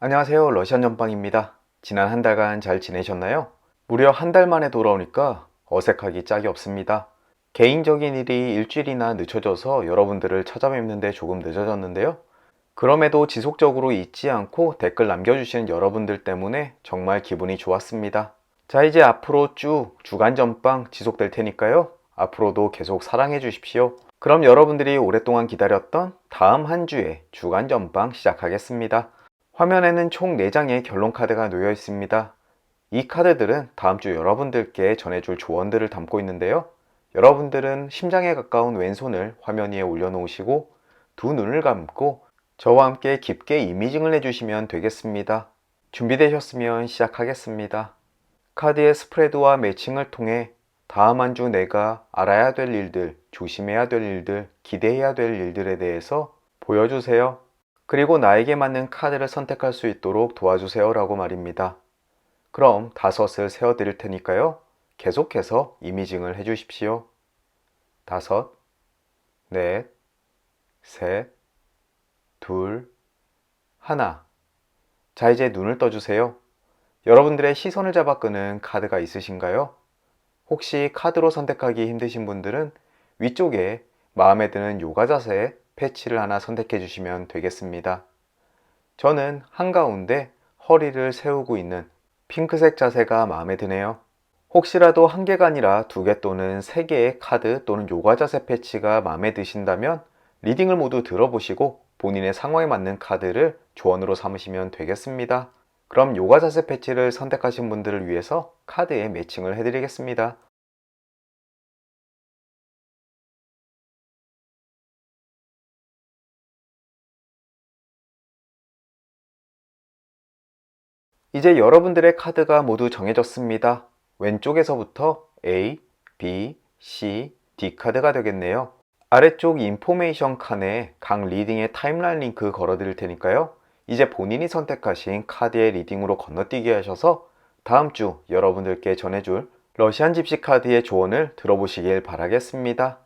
안녕하세요. 러시안 전빵입니다. 지난 한 달간 잘 지내셨나요? 무려 한 달 만에 돌아오니까 어색하기 짝이 없습니다. 개인적인 일이 일주일이나 늦춰져서 여러분들을 찾아뵙는데 조금 늦어졌는데요. 그럼에도 지속적으로 잊지 않고 댓글 남겨주시는 여러분들 때문에 정말 기분이 좋았습니다. 자, 이제 앞으로 쭉 주간 전빵 지속될 테니까요. 앞으로도 계속 사랑해 주십시오. 그럼 여러분들이 오랫동안 기다렸던 다음 한 주의 주간 전빵 시작하겠습니다. 화면에는 총 4장의 결론 카드가 놓여 있습니다. 이 카드들은 다음 주 여러분들께 전해줄 조언들을 담고 있는데요. 여러분들은 심장에 가까운 왼손을 화면 위에 올려놓으시고 두 눈을 감고 저와 함께 깊게 이미징을 해주시면 되겠습니다. 준비되셨으면 시작하겠습니다. 카드의 스프레드와 매칭을 통해 다음 한 주 내가 알아야 될 일들, 조심해야 될 일들, 기대해야 될 일들에 대해서 보여주세요. 그리고 나에게 맞는 카드를 선택할 수 있도록 도와주세요 라고 말입니다. 그럼 5을 세워 드릴 테니까요. 계속해서 이미징을 해 주십시오. 5, 넷, 셋, 둘, 하나. 자, 이제 눈을 떠주세요. 여러분들의 시선을 잡아 끄는 카드가 있으신가요? 혹시 카드로 선택하기 힘드신 분들은 위쪽에 마음에 드는 요가 자세 패치를 하나 선택해 주시면 되겠습니다. 저는 한가운데 허리를 세우고 있는 핑크색 자세가 마음에 드네요. 혹시라도 한 개가 아니라 2개 또는 3개의 카드 또는 요가 자세 패치가 마음에 드신다면 리딩을 모두 들어보시고 본인의 상황에 맞는 카드를 조언으로 삼으시면 되겠습니다. 그럼 요가 자세 패치를 선택하신 분들을 위해서 카드에 매칭을 해드리겠습니다. 이제 여러분들의 카드가 모두 정해졌습니다. 왼쪽에서부터 A, B, C, D 카드가 되겠네요. 아래쪽 인포메이션 칸에 각 리딩의 타임라인 링크 걸어 드릴 테니까요. 이제 본인이 선택하신 카드의 리딩으로 건너뛰게 하셔서 다음 주 여러분들께 전해줄 러시안 집시 카드의 조언을 들어보시길 바라겠습니다.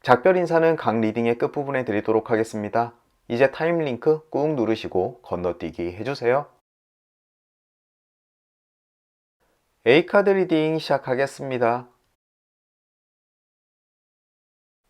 작별 인사는 각 리딩의 끝부분에 드리도록 하겠습니다. 이제 타임 링크 꾹 누르시고 건너뛰기 해주세요. A카드 리딩 시작하겠습니다.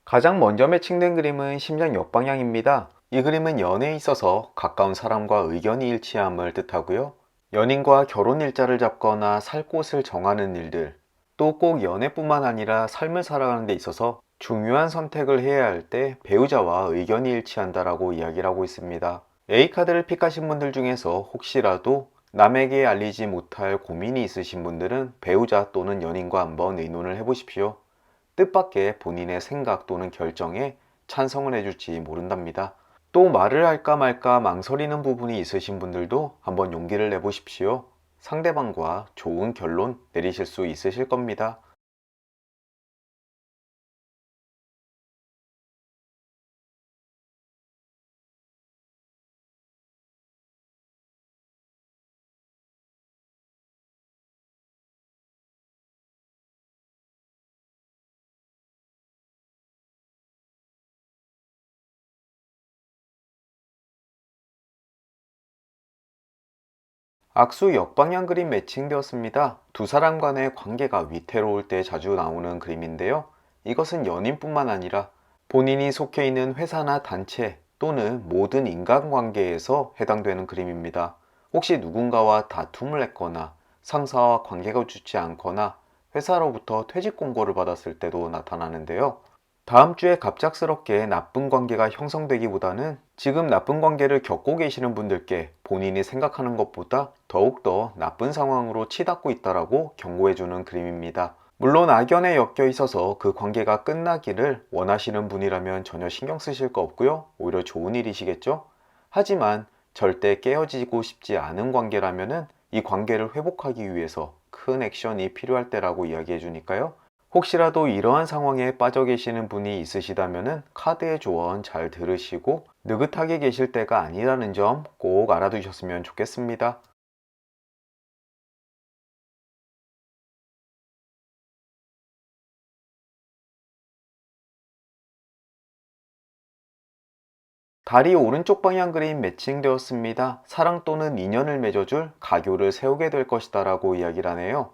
가장 먼저 매칭된 그림은 심장 역방향입니다. 이 그림은 연애에 있어서 가까운 사람과 의견이 일치함을 뜻하고요. 연인과 결혼 일자를 잡거나 살 곳을 정하는 일들, 또 꼭 연애뿐만 아니라 삶을 살아가는 데 있어서 중요한 선택을 해야 할 때 배우자와 의견이 일치한다라고 이야기를 하고 있습니다. A카드를 픽하신 분들 중에서 혹시라도 남에게 알리지 못할 고민이 있으신 분들은 배우자 또는 연인과 한번 의논을 해보십시오. 뜻밖의 본인의 생각 또는 결정에 찬성을 해줄지 모른답니다. 또 말을 할까 말까 망설이는 부분이 있으신 분들도 한번 용기를 내보십시오. 상대방과 좋은 결론 내리실 수 있으실 겁니다. 악수 역방향 그림 매칭되었습니다. 두 사람 간의 관계가 위태로울 때 자주 나오는 그림인데요. 이것은 연인뿐만 아니라 본인이 속해 있는 회사나 단체 또는 모든 인간관계에서 해당되는 그림입니다. 혹시 누군가와 다툼을 했거나 상사와 관계가 좋지 않거나 회사로부터 퇴직 공고를 받았을 때도 나타나는데요. 다음 주에 갑작스럽게 나쁜 관계가 형성되기보다는 지금 나쁜 관계를 겪고 계시는 분들께 본인이 생각하는 것보다 더욱더 나쁜 상황으로 치닫고 있다라고 경고해주는 그림입니다. 물론 악연에 엮여 있어서 그 관계가 끝나기를 원하시는 분이라면 전혀 신경 쓰실 거 없고요. 오히려 좋은 일이시겠죠? 하지만 절대 깨어지고 싶지 않은 관계라면은 이 관계를 회복하기 위해서 큰 액션이 필요할 때라고 이야기해 주니까요. 혹시라도 이러한 상황에 빠져 계시는 분이 있으시다면 카드의 조언 잘 들으시고 느긋하게 계실 때가 아니라는 점 꼭 알아두셨으면 좋겠습니다. 달이 오른쪽 방향 그림 매칭되었습니다. 사랑 또는 인연을 맺어줄 가교를 세우게 될 것이다 라고 이야기를 하네요.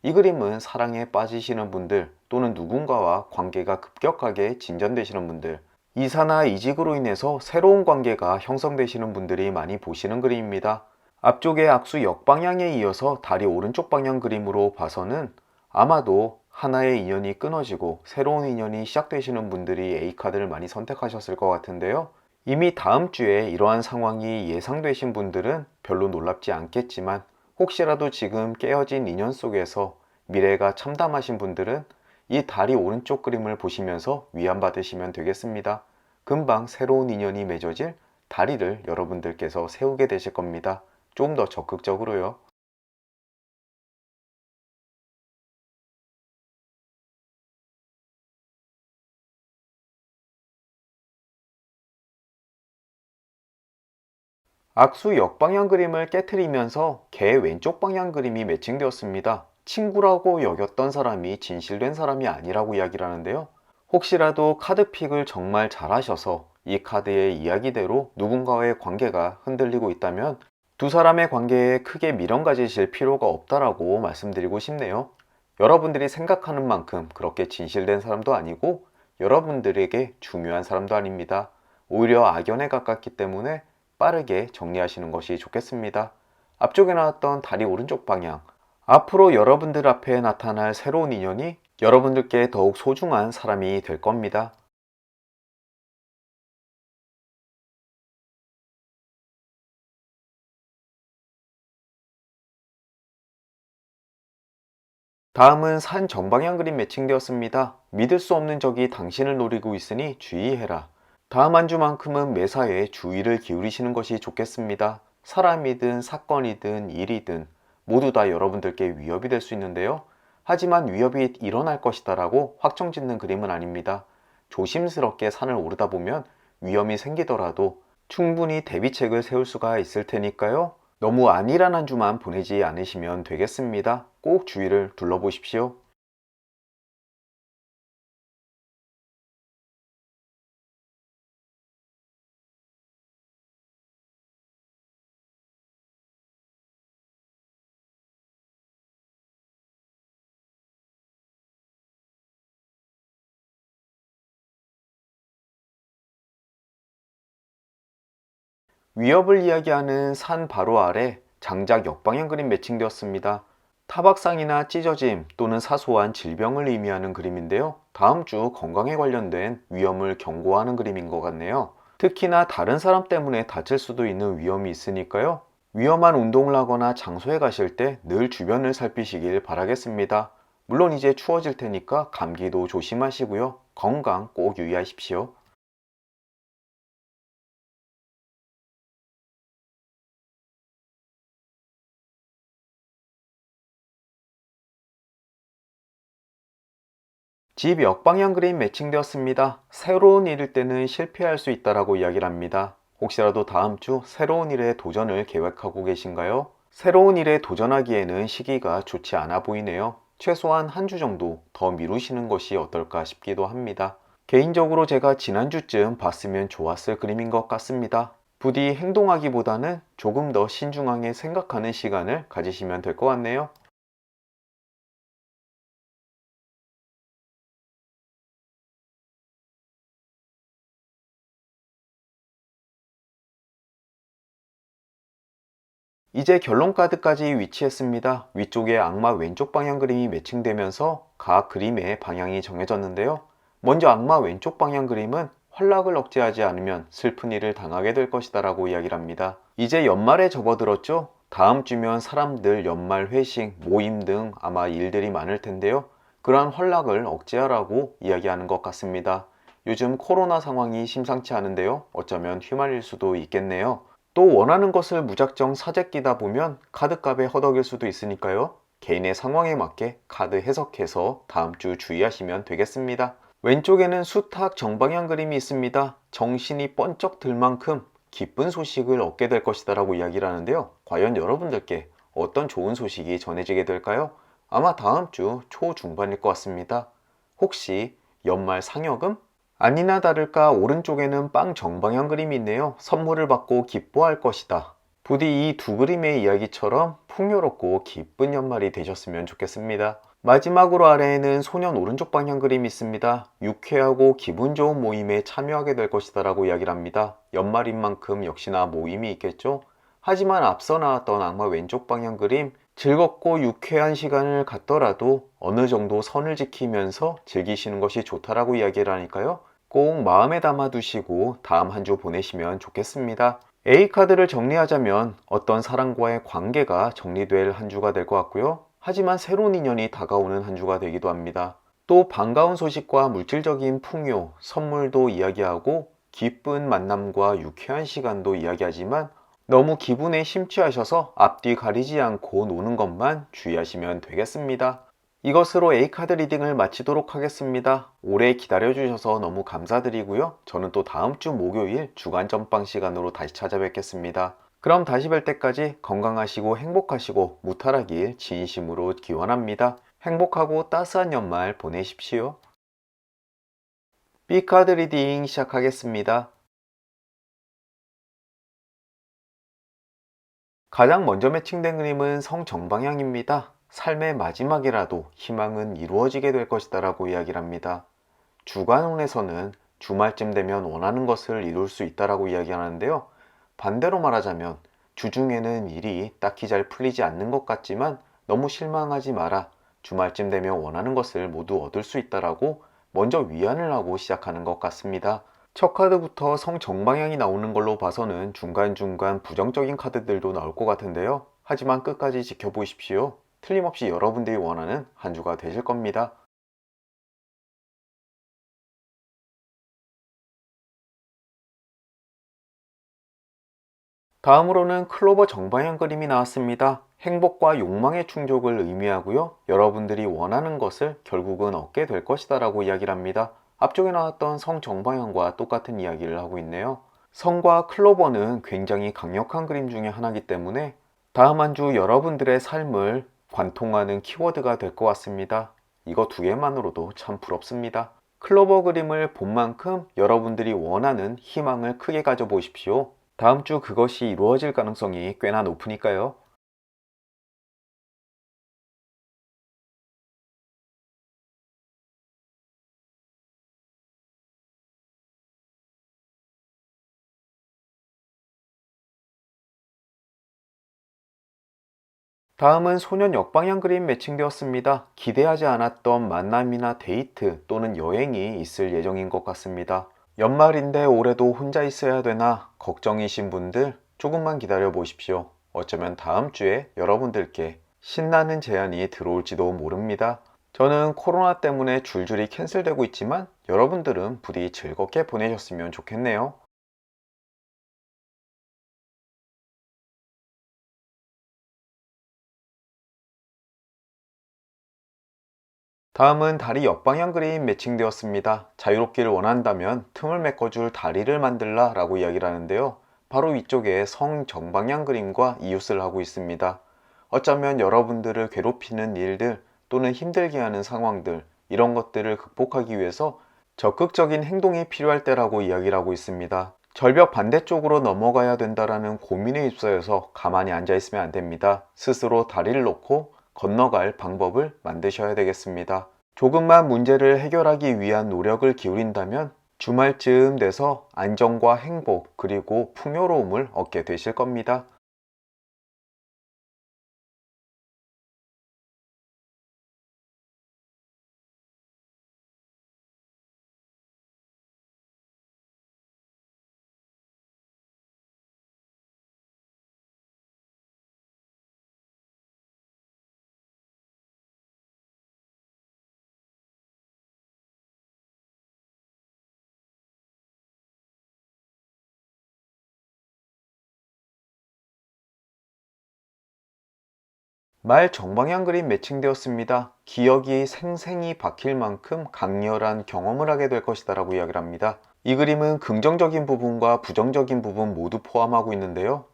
이 그림은 사랑에 빠지시는 분들 또는 누군가와 관계가 급격하게 진전되시는 분들, 이사나 이직으로 인해서 새로운 관계가 형성되시는 분들이 많이 보시는 그림입니다. 앞쪽의 악수 역방향에 이어서 달이 오른쪽 방향 그림으로 봐서는 아마도 하나의 인연이 끊어지고 새로운 인연이 시작되시는 분들이 A카드를 많이 선택하셨을 것 같은데요. 이미 다음 주에 이러한 상황이 예상되신 분들은 별로 놀랍지 않겠지만 혹시라도 지금 깨어진 인연 속에서 미래가 참담하신 분들은 이 달이 오른쪽 그림을 보시면서 위안받으시면 되겠습니다. 금방 새로운 인연이 맺어질 다리를 여러분들께서 세우게 되실 겁니다. 좀 더 적극적으로요. 악수 역방향 그림을 깨트리면서 개 왼쪽 방향 그림이 매칭되었습니다. 친구라고 여겼던 사람이 진실된 사람이 아니라고 이야기를 하는데요. 혹시라도 카드픽을 정말 잘하셔서 이 카드의 이야기대로 누군가의 관계가 흔들리고 있다면 두 사람의 관계에 크게 미련 가지실 필요가 없다라고 말씀드리고 싶네요. 여러분들이 생각하는 만큼 그렇게 진실된 사람도 아니고 여러분들에게 중요한 사람도 아닙니다. 오히려 악연에 가깝기 때문에 빠르게 정리하시는 것이 좋겠습니다. 앞쪽에 나왔던 다리 오른쪽 방향, 앞으로 여러분들 앞에 나타날 새로운 인연이 여러분들께 더욱 소중한 사람이 될 겁니다. 다음은 산 정방향 그림 매칭되었습니다. 믿을 수 없는 적이 당신을 노리고 있으니 주의해라. 다음 한 주만큼은 매사에 주의를 기울이시는 것이 좋겠습니다. 사람이든 사건이든 일이든 모두 다 여러분들께 위협이 될 수 있는데요. 하지만 위협이 일어날 것이다라고 확정짓는 그림은 아닙니다. 조심스럽게 산을 오르다 보면 위험이 생기더라도 충분히 대비책을 세울 수가 있을 테니까요. 너무 안일한 한 주만 보내지 않으시면 되겠습니다. 꼭 주위를 둘러보십시오. 위협을 이야기하는 산 바로 아래 장작 역방향 그림 매칭되었습니다. 타박상이나 찢어짐 또는 사소한 질병을 의미하는 그림인데요. 다음 주 건강에 관련된 위험을 경고하는 그림인 것 같네요. 특히나 다른 사람 때문에 다칠 수도 있는 위험이 있으니까요. 위험한 운동을 하거나 장소에 가실 때 늘 주변을 살피시길 바라겠습니다. 물론 이제 추워질 테니까 감기도 조심하시고요. 건강 꼭 유의하십시오. 집 역방향 그림 매칭되었습니다. 새로운 일일 때는 실패할 수 있다라고 이야기를 합니다. 혹시라도 다음 주 새로운 일에 도전을 계획하고 계신가요? 새로운 일에 도전하기에는 시기가 좋지 않아 보이네요. 최소한 한 주 정도 더 미루시는 것이 어떨까 싶기도 합니다. 개인적으로 제가 지난주쯤 봤으면 좋았을 그림인 것 같습니다. 부디 행동하기보다는 조금 더 신중하게 생각하는 시간을 가지시면 될 것 같네요. 이제 결론 카드까지 위치했습니다. 위쪽에 악마 왼쪽 방향 그림이 매칭되면서 각 그림의 방향이 정해졌는데요. 먼저 악마 왼쪽 방향 그림은 환락을 억제하지 않으면 슬픈 일을 당하게 될 것이다 라고 이야기를 합니다. 이제 연말에 접어들었죠? 다음 주면 사람들 연말 회식, 모임 등 아마 일들이 많을 텐데요. 그러한 환락을 억제하라고 이야기하는 것 같습니다. 요즘 코로나 상황이 심상치 않은데요. 어쩌면 휘말릴 수도 있겠네요. 또 원하는 것을 무작정 사재끼다 보면 카드값에 허덕일 수도 있으니까요. 개인의 상황에 맞게 카드 해석해서 다음 주 주의하시면 되겠습니다. 왼쪽에는 수탉 정방향 그림이 있습니다. 정신이 번쩍 들 만큼 기쁜 소식을 얻게 될 것이다 라고 이야기를 하는데요. 과연 여러분들께 어떤 좋은 소식이 전해지게 될까요? 아마 다음 주 초중반일 것 같습니다. 혹시 연말 상여금? 아니나 다를까 오른쪽에는 빵 정방향 그림이 있네요. 선물을 받고 기뻐할 것이다. 부디 이 두 그림의 이야기처럼 풍요롭고 기쁜 연말이 되셨으면 좋겠습니다. 마지막으로 아래에는 소년 오른쪽 방향 그림이 있습니다. 유쾌하고 기분 좋은 모임에 참여하게 될 것이다 라고 이야기를 합니다. 연말인 만큼 역시나 모임이 있겠죠? 하지만 앞서 나왔던 악마 왼쪽 방향 그림, 즐겁고 유쾌한 시간을 갖더라도 어느 정도 선을 지키면서 즐기시는 것이 좋다라고 이야기를 하니까요. 꼭 마음에 담아 두시고 다음 한 주 보내시면 좋겠습니다. A카드를 정리하자면 어떤 사람과의 관계가 정리될 한 주가 될 것 같고요. 하지만 새로운 인연이 다가오는 한 주가 되기도 합니다. 또 반가운 소식과 물질적인 풍요, 선물도 이야기하고 기쁜 만남과 유쾌한 시간도 이야기하지만 너무 기분에 심취하셔서 앞뒤 가리지 않고 노는 것만 주의하시면 되겠습니다. 이것으로 A카드 리딩을 마치도록 하겠습니다. 오래 기다려주셔서 너무 감사드리고요. 저는 또 다음 주 목요일 주간 전빵 시간으로 다시 찾아뵙겠습니다. 그럼 다시 뵐 때까지 건강하시고 행복하시고 무탈하길 진심으로 기원합니다. 행복하고 따스한 연말 보내십시오. B카드 리딩 시작하겠습니다. 가장 먼저 매칭된 그림은 성정방향입니다. 삶의 마지막이라도 희망은 이루어지게 될 것이다 라고 이야기를 합니다. 주간운에서는 주말쯤 되면 원하는 것을 이룰 수 있다라고 이야기하는데요. 반대로 말하자면 주중에는 일이 딱히 잘 풀리지 않는 것 같지만 너무 실망하지 마라. 주말쯤 되면 원하는 것을 모두 얻을 수 있다라고 먼저 위안을 하고 시작하는 것 같습니다. 첫 카드부터 성정방향이 나오는 걸로 봐서는 중간중간 부정적인 카드들도 나올 것 같은데요. 하지만 끝까지 지켜보십시오. 틀림없이 여러분들이 원하는 한 주가 되실 겁니다. 다음으로는 클로버 정방향 그림이 나왔습니다. 행복과 욕망의 충족을 의미하고요. 여러분들이 원하는 것을 결국은 얻게 될 것이다 라고 이야기를 합니다. 앞쪽에 나왔던 성 정방향과 똑같은 이야기를 하고 있네요. 성과 클로버는 굉장히 강력한 그림 중에 하나이기 때문에 다음 한 주 여러분들의 삶을 관통하는 키워드가 될 것 같습니다. 이거 두 개만으로도 참 부럽습니다. 클로버 그림을 본 만큼 여러분들이 원하는 희망을 크게 가져보십시오. 다음 주 그것이 이루어질 가능성이 꽤나 높으니까요. 다음은 소년 역방향 그림 매칭되었습니다. 기대하지 않았던 만남이나 데이트 또는 여행이 있을 예정인 것 같습니다. 연말인데 올해도 혼자 있어야 되나 걱정이신 분들 조금만 기다려 보십시오. 어쩌면 다음 주에 여러분들께 신나는 제안이 들어올지도 모릅니다. 저는 코로나 때문에 줄줄이 캔슬되고 있지만 여러분들은 부디 즐겁게 보내셨으면 좋겠네요. 다음은 다리 옆방향 그림 매칭되었습니다. 자유롭기를 원한다면 틈을 메꿔줄 다리를 만들라 라고 이야기를 하는데요. 바로 위쪽에 성 정방향 그림과 이웃을 하고 있습니다. 어쩌면 여러분들을 괴롭히는 일들 또는 힘들게 하는 상황들 이런 것들을 극복하기 위해서 적극적인 행동이 필요할 때라고 이야기를 하고 있습니다. 절벽 반대쪽으로 넘어가야 된다라는 고민에 휩싸여서 가만히 앉아 있으면 안 됩니다. 스스로 다리를 놓고 건너갈 방법을 만드셔야 되겠습니다. 조금만 문제를 해결하기 위한 노력을 기울인다면 주말쯤 돼서 안정과 행복 그리고 풍요로움을 얻게 되실 겁니다. 말 정방향 그림 매칭되었습니다. 기억이 생생히 박힐 만큼 강렬한 경험을 하게 될 것이다 라고 이야기를 합니다. 이 그림은 긍정적인 부분과 부정적인 부분 모두 포함하고 있는데요.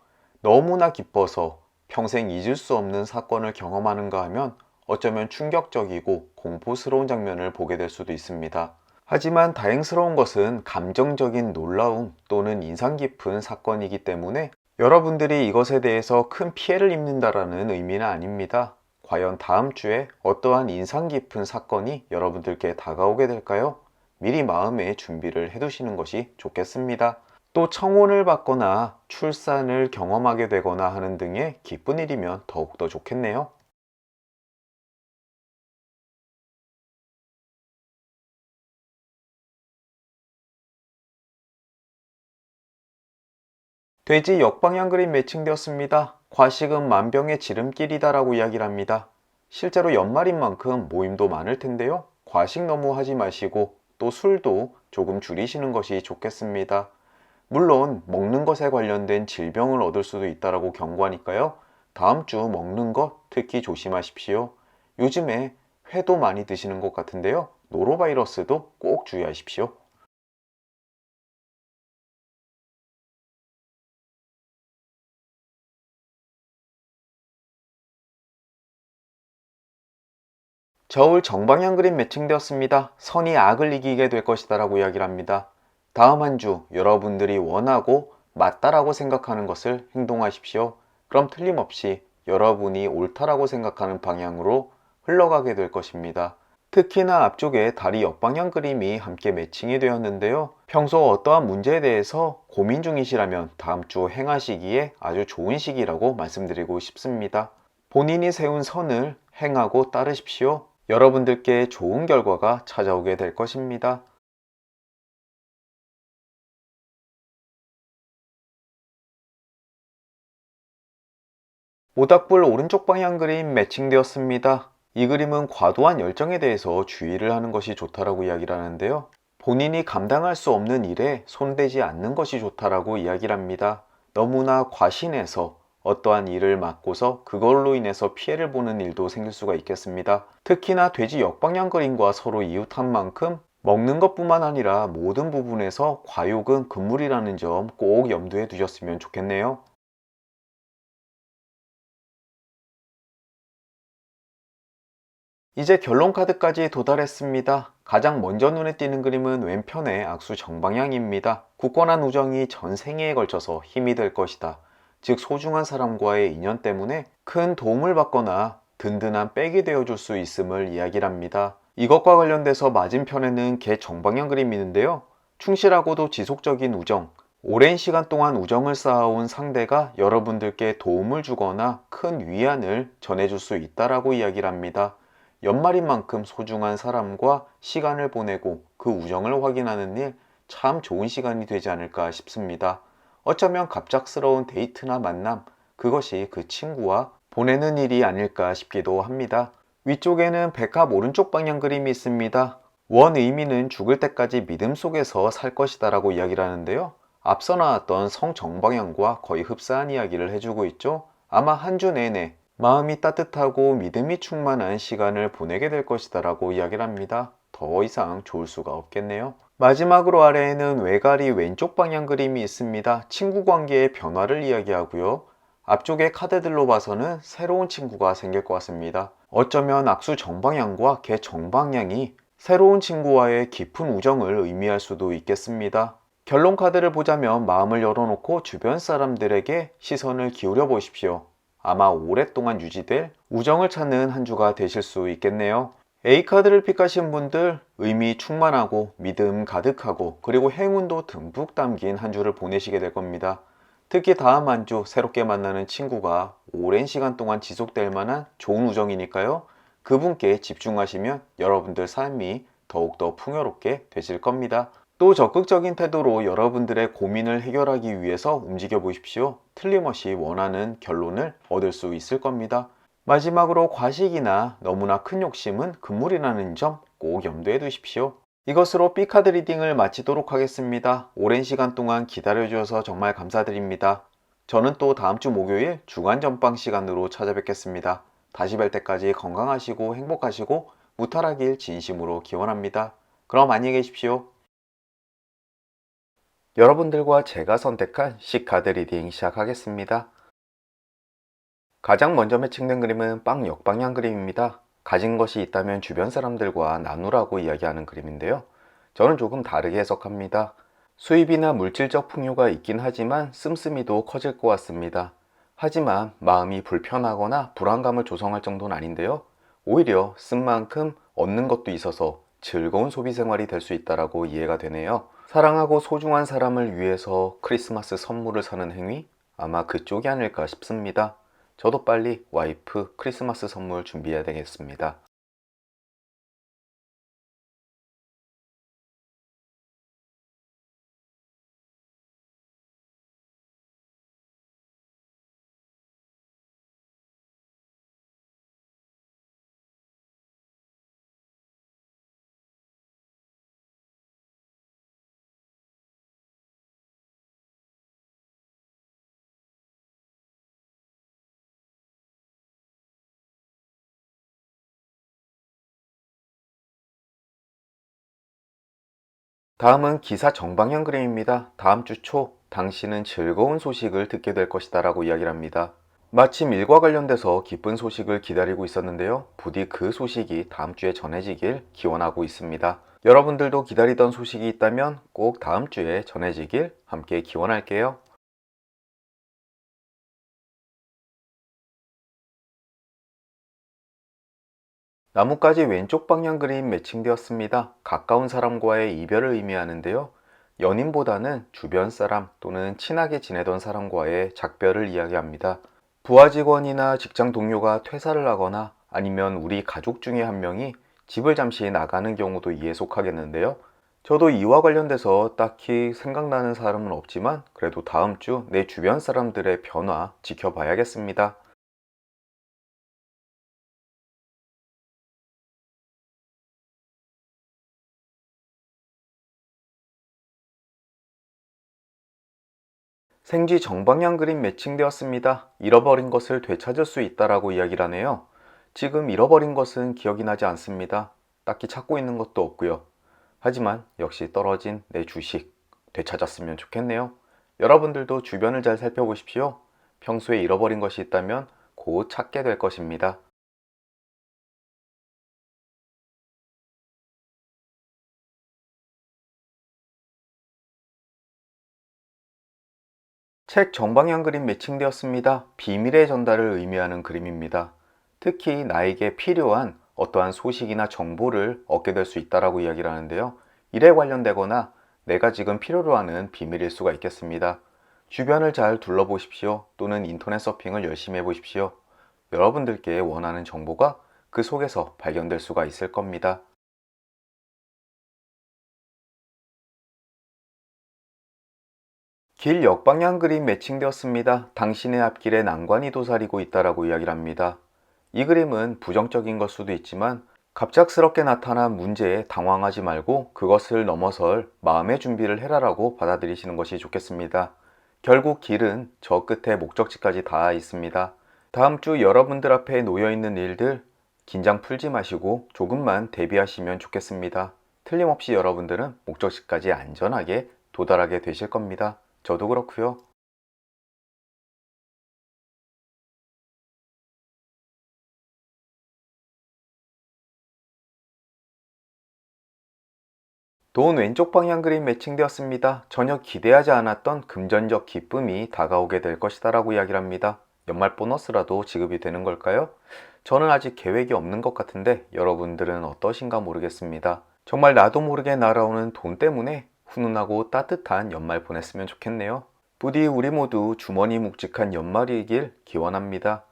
너무나 기뻐서 평생 잊을 수 없는 사건을 경험하는가 하면 어쩌면 충격적이고 공포스러운 장면을 보게 될 수도 있습니다. 하지만 다행스러운 것은 감정적인 놀라움 또는 인상 깊은 사건이기 때문에 여러분들이 이것에 대해서 큰 피해를 입는다라는 의미는 아닙니다. 과연 다음 주에 어떠한 인상 깊은 사건이 여러분들께 다가오게 될까요? 미리 마음의 준비를 해두시는 것이 좋겠습니다. 또 청혼을 받거나 출산을 경험하게 되거나 하는 등의 기쁜 일이면 더욱더 좋겠네요. 돼지 역방향 그림 매칭되었습니다. 과식은 만병의 지름길이다라고 이야기를 합니다. 실제로 연말인 만큼 모임도 많을 텐데요. 과식 너무 하지 마시고 또 술도 조금 줄이시는 것이 좋겠습니다. 물론 먹는 것에 관련된 질병을 얻을 수도 있다라고 경고하니까요. 다음 주 먹는 것 특히 조심하십시오. 요즘에 회도 많이 드시는 것 같은데요. 노로바이러스도 꼭 주의하십시오. 저울 정방향 그림 매칭되었습니다. 선이 악을 이기게 될 것이다 라고 이야기를 합니다. 다음 한 주 여러분들이 원하고 맞다라고 생각하는 것을 행동하십시오. 그럼 틀림없이 여러분이 옳다라고 생각하는 방향으로 흘러가게 될 것입니다. 특히나 앞쪽에 다리 옆방향 그림이 함께 매칭이 되었는데요. 평소 어떠한 문제에 대해서 고민 중이시라면 다음 주 행하시기에 아주 좋은 시기라고 말씀드리고 싶습니다. 본인이 세운 선을 행하고 따르십시오. 여러분들께 좋은 결과가 찾아오게 될 것입니다. 모닥불 오른쪽 방향 그림 매칭되었습니다. 이 그림은 과도한 열정에 대해서 주의를 하는 것이 좋다라고 이야기를 하는데요. 본인이 감당할 수 없는 일에 손대지 않는 것이 좋다라고 이야기를 합니다. 너무나 과신해서 어떠한 일을 맡고서 그걸로 인해서 피해를 보는 일도 생길 수가 있겠습니다. 특히나 돼지 역방향 그림과 서로 이웃한 만큼 먹는 것뿐만 아니라 모든 부분에서 과욕은 금물이라는 점 꼭 염두에 두셨으면 좋겠네요. 이제 결론 카드까지 도달했습니다. 가장 먼저 눈에 띄는 그림은 왼편의 악수 정방향입니다. 굳건한 우정이 전 생애에 걸쳐서 힘이 될 것이다. 즉 소중한 사람과의 인연 때문에 큰 도움을 받거나 든든한 백이 되어줄 수 있음을 이야기를 합니다. 이것과 관련돼서 맞은편에는 개 정방향 그림이 있는데요. 충실하고도 지속적인 우정, 오랜 시간 동안 우정을 쌓아온 상대가 여러분들께 도움을 주거나 큰 위안을 전해줄 수 있다라고 이야기를 합니다. 연말인 만큼 소중한 사람과 시간을 보내고 그 우정을 확인하는 일 참 좋은 시간이 되지 않을까 싶습니다. 어쩌면 갑작스러운 데이트나 만남, 그것이 그 친구와 보내는 일이 아닐까 싶기도 합니다. 위쪽에는 백합 오른쪽 방향 그림이 있습니다. 원 의미는 죽을 때까지 믿음 속에서 살 것이다 라고 이야기를 하는데요. 앞서 나왔던 성정방향과 거의 흡사한 이야기를 해주고 있죠. 아마 한 주 내내 마음이 따뜻하고 믿음이 충만한 시간을 보내게 될 것이다 라고 이야기를 합니다. 더 이상 좋을 수가 없겠네요. 마지막으로 아래에는 외가리 왼쪽 방향 그림이 있습니다. 친구 관계의 변화를 이야기하고요. 앞쪽의 카드들로 봐서는 새로운 친구가 생길 것 같습니다. 어쩌면 악수 정방향과 개 정방향이 새로운 친구와의 깊은 우정을 의미할 수도 있겠습니다. 결론 카드를 보자면 마음을 열어놓고 주변 사람들에게 시선을 기울여 보십시오. 아마 오랫동안 유지될 우정을 찾는 한 주가 되실 수 있겠네요. A카드를 픽하신 분들 의미 충만하고 믿음 가득하고 그리고 행운도 듬뿍 담긴 한 주를 보내시게 될 겁니다. 특히 다음 한 주 새롭게 만나는 친구가 오랜 시간 동안 지속될 만한 좋은 우정이니까요. 그분께 집중하시면 여러분들 삶이 더욱더 풍요롭게 되실 겁니다. 또 적극적인 태도로 여러분들의 고민을 해결하기 위해서 움직여 보십시오. 틀림없이 원하는 결론을 얻을 수 있을 겁니다. 마지막으로 과식이나 너무나 큰 욕심은 금물이라는 점 꼭 염두에 두십시오. 이것으로 B카드 리딩을 마치도록 하겠습니다. 오랜 시간 동안 기다려주셔서 정말 감사드립니다. 저는 또 다음 주 목요일 주간 전방 시간으로 찾아뵙겠습니다. 다시 뵐 때까지 건강하시고 행복하시고 무탈하길 진심으로 기원합니다. 그럼 안녕히 계십시오. 여러분들과 제가 선택한 C카드 리딩 시작하겠습니다. 가장 먼저 매칭된 그림은 빵 역방향 그림입니다. 가진 것이 있다면 주변 사람들과 나누라고 이야기하는 그림인데요. 저는 조금 다르게 해석합니다. 수입이나 물질적 풍요가 있긴 하지만 씀씀이도 커질 것 같습니다. 하지만 마음이 불편하거나 불안감을 조성할 정도는 아닌데요. 오히려 쓴 만큼 얻는 것도 있어서 즐거운 소비 생활이 될 수 있다라고 이해가 되네요. 사랑하고 소중한 사람을 위해서 크리스마스 선물을 사는 행위? 아마 그쪽이 아닐까 싶습니다. 저도 빨리 와이프 크리스마스 선물 준비해야 되겠습니다. 다음은 기사 정방향 그림입니다. 다음 주 초 당신은 즐거운 소식을 듣게 될 것이다 라고 이야기를 합니다. 마침 일과 관련돼서 기쁜 소식을 기다리고 있었는데요. 부디 그 소식이 다음 주에 전해지길 기원하고 있습니다. 여러분들도 기다리던 소식이 있다면 꼭 다음 주에 전해지길 함께 기원할게요. 나뭇가지 왼쪽 방향 그림 매칭되었습니다. 가까운 사람과의 이별을 의미하는데요. 연인보다는 주변 사람 또는 친하게 지내던 사람과의 작별을 이야기합니다. 부하 직원이나 직장 동료가 퇴사를 하거나 아니면 우리 가족 중에 한 명이 집을 잠시 나가는 경우도 이에 속하겠는데요. 저도 이와 관련돼서 딱히 생각나는 사람은 없지만 그래도 다음 주 내 주변 사람들의 변화 지켜봐야겠습니다. 생쥐 정방향 그림 매칭되었습니다. 잃어버린 것을 되찾을 수 있다라고 이야기를 하네요. 지금 잃어버린 것은 기억이 나지 않습니다. 딱히 찾고 있는 것도 없고요. 하지만 역시 떨어진 내 주식 되찾았으면 좋겠네요. 여러분들도 주변을 잘 살펴보십시오. 평소에 잃어버린 것이 있다면 곧 찾게 될 것입니다. 책 정방향 그림 매칭되었습니다. 비밀의 전달을 의미하는 그림입니다. 특히 나에게 필요한 어떠한 소식이나 정보를 얻게 될 수 있다라고 이야기를 하는데요. 일에 관련되거나 내가 지금 필요로 하는 비밀일 수가 있겠습니다. 주변을 잘 둘러보십시오. 또는 인터넷 서핑을 열심히 해보십시오. 여러분들께 원하는 정보가 그 속에서 발견될 수가 있을 겁니다. 길 역방향 그림 매칭되었습니다. 당신의 앞길에 난관이 도사리고 있다라고 이야기를 합니다. 이 그림은 부정적인 걸 수도 있지만 갑작스럽게 나타난 문제에 당황하지 말고 그것을 넘어설 마음의 준비를 해라라고 받아들이시는 것이 좋겠습니다. 결국 길은 저 끝에 목적지까지 닿아 있습니다. 다음 주 여러분들 앞에 놓여 있는 일들 긴장 풀지 마시고 조금만 대비하시면 좋겠습니다. 틀림없이 여러분들은 목적지까지 안전하게 도달하게 되실 겁니다. 저도 그렇고요. 돈 왼쪽 방향 그림 매칭되었습니다. 전혀 기대하지 않았던 금전적 기쁨이 다가오게 될 것이다 라고 이야기를 합니다. 연말 보너스라도 지급이 되는 걸까요? 저는 아직 계획이 없는 것 같은데 여러분들은 어떠신가 모르겠습니다. 정말 나도 모르게 날아오는 돈 때문에 훈훈하고 따뜻한 연말 보냈으면 좋겠네요. 부디 우리 모두 주머니 묵직한 연말이길 기원합니다.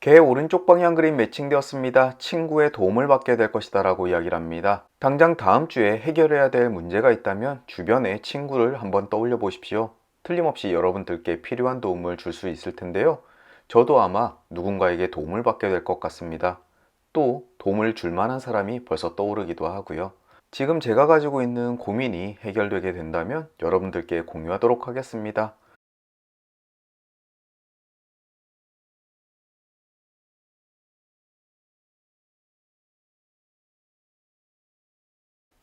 개 오른쪽 방향 그림 매칭되었습니다. 친구의 도움을 받게 될 것이다 라고 이야기를 합니다. 당장 다음 주에 해결해야 될 문제가 있다면 주변의 친구를 한번 떠올려 보십시오. 틀림없이 여러분들께 필요한 도움을 줄 수 있을 텐데요. 저도 아마 누군가에게 도움을 받게 될 것 같습니다. 또 도움을 줄 만한 사람이 벌써 떠오르기도 하고요. 지금 제가 가지고 있는 고민이 해결되게 된다면 여러분들께 공유하도록 하겠습니다.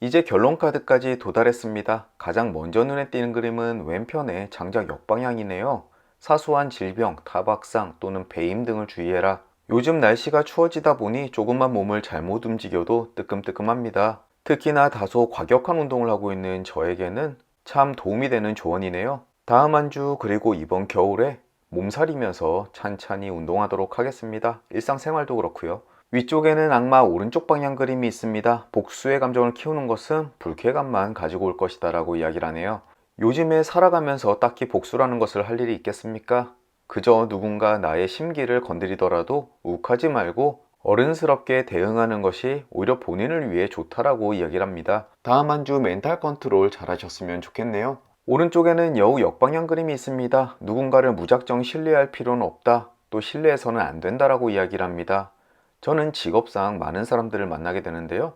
이제 결론 카드까지 도달했습니다. 가장 먼저 눈에 띄는 그림은 왼편의 장작 역방향이네요. 사소한 질병, 타박상 또는 배임 등을 주의해라. 요즘 날씨가 추워지다 보니 조금만 몸을 잘못 움직여도 뜨끔뜨끔합니다. 특히나 다소 과격한 운동을 하고 있는 저에게는 참 도움이 되는 조언이네요. 다음 한 주 그리고 이번 겨울에 몸살이면서 찬찬히 운동하도록 하겠습니다. 일상생활도 그렇고요. 위쪽에는 악마 오른쪽 방향 그림이 있습니다. 복수의 감정을 키우는 것은 불쾌감만 가지고 올 것이다 라고 이야기를 하네요. 요즘에 살아가면서 딱히 복수라는 것을 할 일이 있겠습니까? 그저 누군가 나의 심기를 건드리더라도 욱하지 말고 어른스럽게 대응하는 것이 오히려 본인을 위해 좋다라고 이야기를 합니다. 다음 한 주 멘탈 컨트롤 잘 하셨으면 좋겠네요. 오른쪽에는 여우 역방향 그림이 있습니다. 누군가를 무작정 신뢰할 필요는 없다. 또 신뢰해서는 안 된다라고 이야기를 합니다. 저는 직업상 많은 사람들을 만나게 되는데요.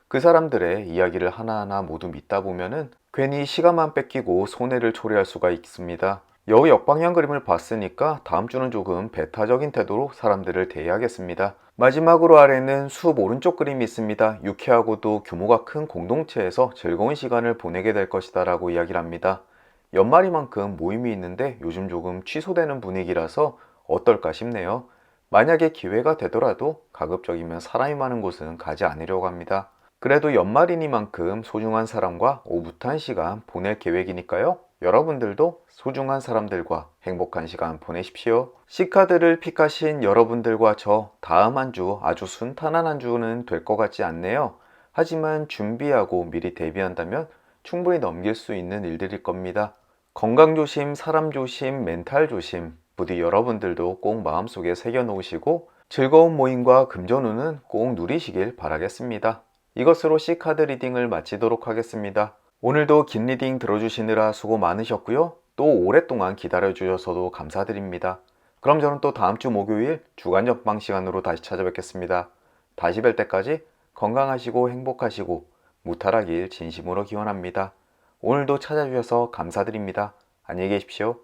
그 사람들의 이야기를 하나하나 모두 믿다 보면은 괜히 시간만 뺏기고 손해를 초래할 수가 있습니다. 여우 역방향 그림을 봤으니까 다음 주는 조금 배타적인 태도로 사람들을 대해야겠습니다. 마지막으로 아래는 숲 오른쪽 그림이 있습니다. 유쾌하고도 규모가 큰 공동체에서 즐거운 시간을 보내게 될 것이다 라고 이야기를 합니다. 연말이만큼 모임이 있는데 요즘 조금 취소되는 분위기라서 어떨까 싶네요. 만약에 기회가 되더라도 가급적이면 사람이 많은 곳은 가지 않으려고 합니다. 그래도 연말이니만큼 소중한 사람과 오붓한 시간 보낼 계획이니까요. 여러분들도 소중한 사람들과 행복한 시간 보내십시오. C카드를 픽하신 여러분들과 저 다음 한 주 아주 순탄한 한 주는 될 것 같지 않네요. 하지만 준비하고 미리 대비한다면 충분히 넘길 수 있는 일들일 겁니다. 건강 조심, 사람 조심, 멘탈 조심, 부디 여러분들도 꼭 마음속에 새겨놓으시고 즐거운 모임과 금전운은 꼭 누리시길 바라겠습니다. 이것으로 C카드 리딩을 마치도록 하겠습니다. 오늘도 긴 리딩 들어주시느라 수고 많으셨고요. 또 오랫동안 기다려주셔서도 감사드립니다. 그럼 저는 또 다음 주 목요일 주간 옆방 시간으로 다시 찾아뵙겠습니다. 다시 뵐 때까지 건강하시고 행복하시고 무탈하길 진심으로 기원합니다. 오늘도 찾아주셔서 감사드립니다. 안녕히 계십시오.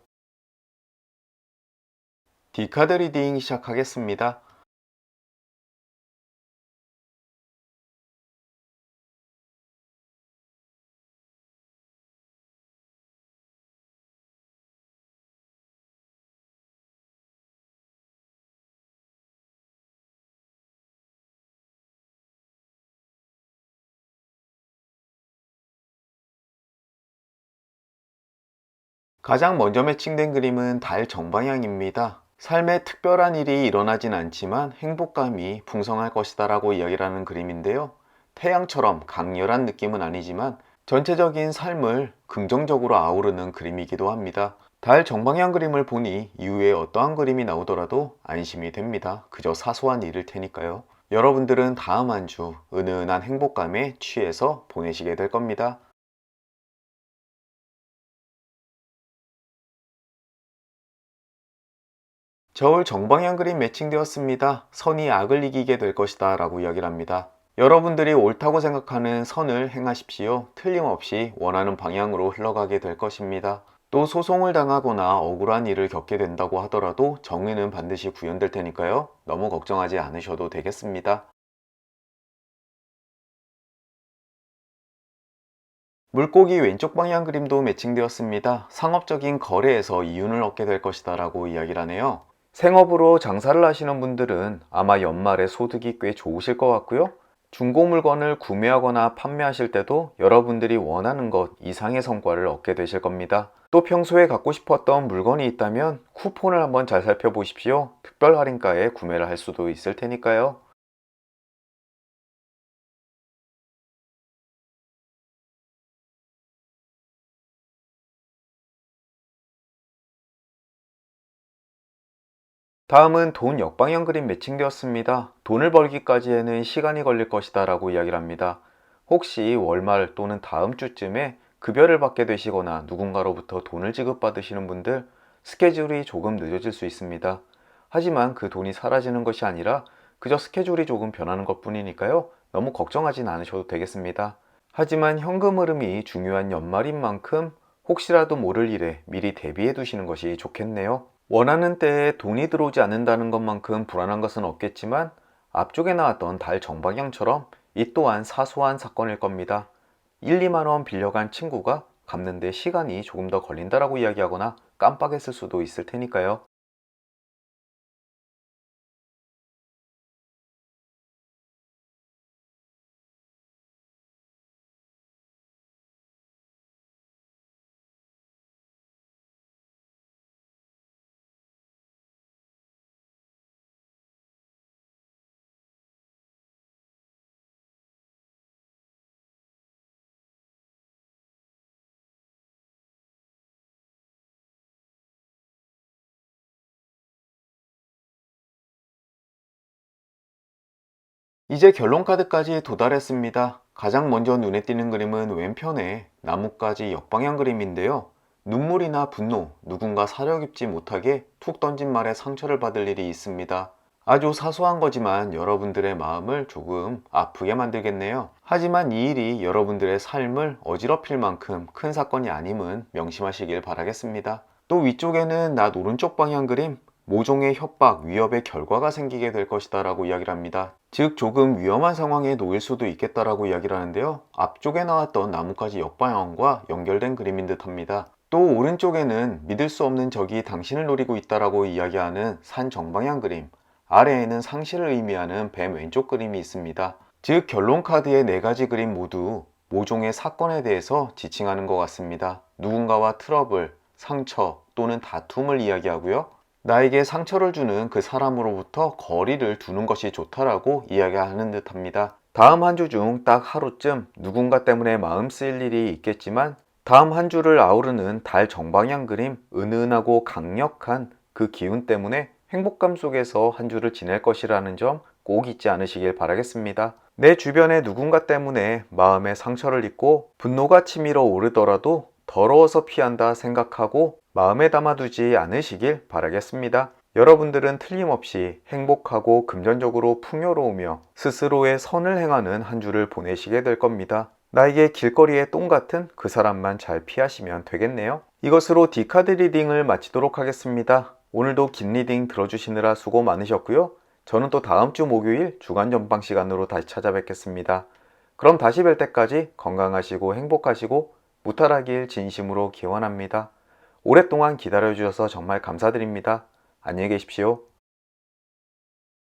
D카드 리딩 시작하겠습니다. 가장 먼저 매칭된 그림은 달 정방향입니다. 삶에 특별한 일이 일어나진 않지만 행복감이 풍성할 것이다 라고 이야기를 하는 그림인데요. 태양처럼 강렬한 느낌은 아니지만 전체적인 삶을 긍정적으로 아우르는 그림이기도 합니다. 달 정방향 그림을 보니 이후에 어떠한 그림이 나오더라도 안심이 됩니다. 그저 사소한 일일 테니까요. 여러분들은 다음 한 주 은은한 행복감에 취해서 보내시게 될 겁니다. 저울 정방향 그림 매칭되었습니다. 선이 악을 이기게 될 것이다 라고 이야기를 합니다. 여러분들이 옳다고 생각하는 선을 행하십시오. 틀림없이 원하는 방향으로 흘러가게 될 것입니다. 또 소송을 당하거나 억울한 일을 겪게 된다고 하더라도 정의는 반드시 구현될 테니까요. 너무 걱정하지 않으셔도 되겠습니다. 물고기 왼쪽 방향 그림도 매칭되었습니다. 상업적인 거래에서 이윤을 얻게 될 것이다 라고 이야기를 하네요. 생업으로 장사를 하시는 분들은 아마 연말에 소득이 꽤 좋으실 것 같고요. 중고 물건을 구매하거나 판매하실 때도 여러분들이 원하는 것 이상의 성과를 얻게 되실 겁니다. 또 평소에 갖고 싶었던 물건이 있다면 쿠폰을 한번 잘 살펴보십시오. 특별 할인가에 구매를 할 수도 있을 테니까요. 다음은 돈 역방향 그림 매칭되었습니다. 돈을 벌기까지에는 시간이 걸릴 것이다 라고 이야기를 합니다. 혹시 월말 또는 다음 주쯤에 급여를 받게 되시거나 누군가로부터 돈을 지급받으시는 분들 스케줄이 조금 늦어질 수 있습니다. 하지만 그 돈이 사라지는 것이 아니라 그저 스케줄이 조금 변하는 것 뿐이니까요. 너무 걱정하진 않으셔도 되겠습니다. 하지만 현금 흐름이 중요한 연말인 만큼 혹시라도 모를 일에 미리 대비해 두시는 것이 좋겠네요. 원하는 때에 돈이 들어오지 않는다는 것만큼 불안한 것은 없겠지만 앞쪽에 나왔던 달 정방향처럼 이 또한 사소한 사건일 겁니다. 1, 2만 원 빌려간 친구가 갚는데 시간이 조금 더 걸린다라고 이야기하거나 깜빡했을 수도 있을 테니까요. 이제 결론카드까지 도달했습니다. 가장 먼저 눈에 띄는 그림은 왼편의 나뭇가지 역방향 그림인데요. 눈물이나 분노, 누군가 사려 깊지 못하게 툭 던진 말에 상처를 받을 일이 있습니다. 아주 사소한 거지만 여러분들의 마음을 조금 아프게 만들겠네요. 하지만 이 일이 여러분들의 삶을 어지럽힐 만큼 큰 사건이 아님은 명심하시길 바라겠습니다. 또 위쪽에는 낫 오른쪽 방향 그림, 모종의 협박, 위협의 결과가 생기게 될 것이다 라고 이야기를 합니다. 즉 조금 위험한 상황에 놓일 수도 있겠다라고 이야기를 하는데요. 앞쪽에 나왔던 나뭇가지 역방향과 연결된 그림인 듯 합니다. 또 오른쪽에는 믿을 수 없는 적이 당신을 노리고 있다라고 이야기하는 산 정방향 그림, 아래에는 상실을 의미하는 뱀 왼쪽 그림이 있습니다. 즉 결론 카드의 4가지 그림 모두 모종의 사건에 대해서 지칭하는 것 같습니다. 누군가와 트러블, 상처 또는 다툼을 이야기하고요. 나에게 상처를 주는 그 사람으로부터 거리를 두는 것이 좋다라고 이야기하는 듯 합니다. 다음 한 주 중 딱 하루쯤 누군가 때문에 마음 쓰일 일이 있겠지만 다음 한 주를 아우르는 달 정방향 그림, 은은하고 강력한 그 기운 때문에 행복감 속에서 한 주를 지낼 것이라는 점 꼭 잊지 않으시길 바라겠습니다. 내 주변의 누군가 때문에 마음의 상처를 입고 분노가 치밀어 오르더라도 더러워서 피한다 생각하고 마음에 담아두지 않으시길 바라겠습니다. 여러분들은 틀림없이 행복하고 금전적으로 풍요로우며 스스로의 선을 행하는 한 주를 보내시게 될 겁니다. 나에게 길거리에 똥 같은 그 사람만 잘 피하시면 되겠네요. 이것으로 D카드 리딩을 마치도록 하겠습니다. 오늘도 긴 리딩 들어주시느라 수고 많으셨고요. 저는 또 다음 주 목요일 주간 전방 시간으로 다시 찾아뵙겠습니다. 그럼 다시 뵐 때까지 건강하시고 행복하시고 무탈하길 진심으로 기원합니다. 오랫동안 기다려주셔서 정말 감사드립니다. 안녕히 계십시오.